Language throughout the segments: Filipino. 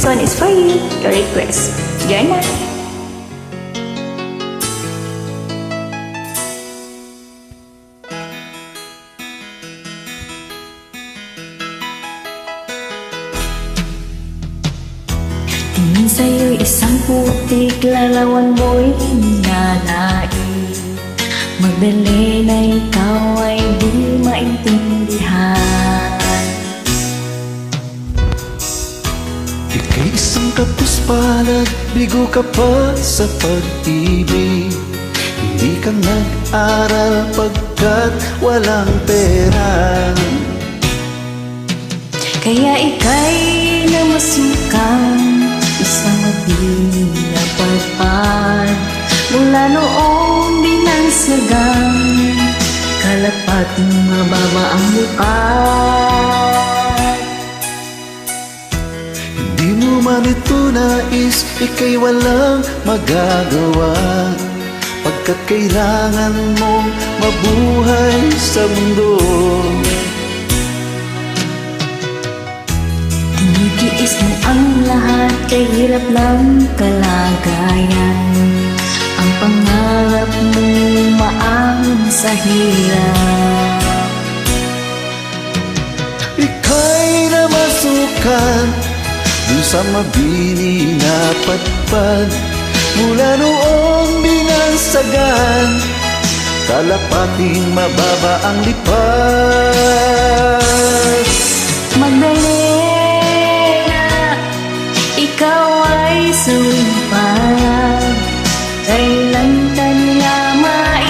This one is for you, your request. Yan na. Tingin sa'yo'y isang putik, larawan mo'y ninanais. Magdali na ikaw ay di maintindihan. Ika'y isang kapus-palad, bigo ka pa sa pag-ibig. Hindi ka nag-aral pagkat walang pera. Kaya ika'y namasukan, isang madilim na pagpad. Mula noong binansagan, kalapating mababa ang lupad. Hindi mo man ito nais, ika'y walang magagawa, pagkat kailangan mong mabuhay sa mundo. Tinitiis mo ang lahat, kay hirap lang kalagayan. Ang pangarap mo maahon sa hirap. Ika'y namasukan dun sa mabini na padpad. Mula noong binansagan, kalapating mababa ang lipad. Magdali na, ikaw ay sumpad. Kailan ka nila maintindihan?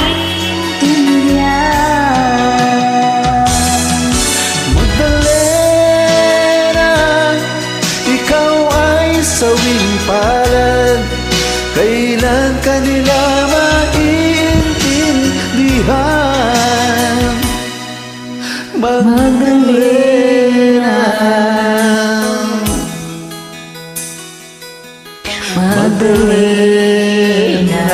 Magdali na, ikaw ay sawing palad. Kailan ka nila maintindihan? Magdali na, magdali na.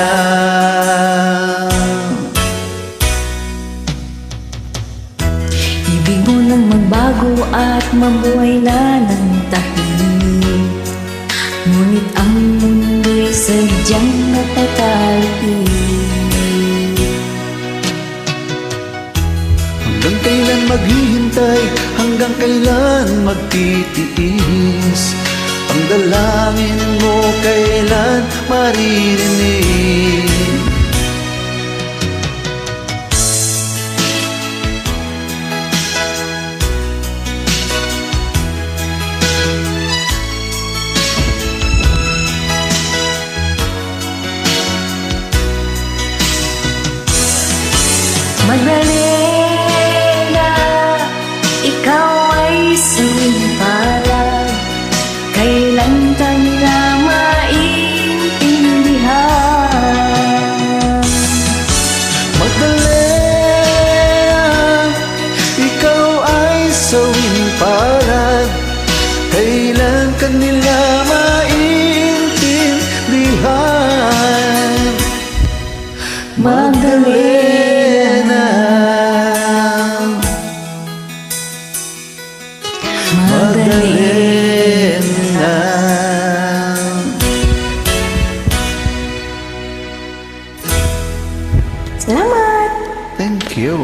Ibig mo nang magbago at mabuhay na ng tahimik. Ngunit ang mundo'y sadyang natatalpig. hanggang kailan maghihintay, hanggang kailan magtitiis? Ang dalangin mo kailan maririnig? Magdali na, ikaw ay sumpalad. Kailan ka nila maintindihan? Magdali na, ikaw ay sawing palad. Kailan ka nila maintindihan? Magdali na, magdali na. Salamat! Thank you.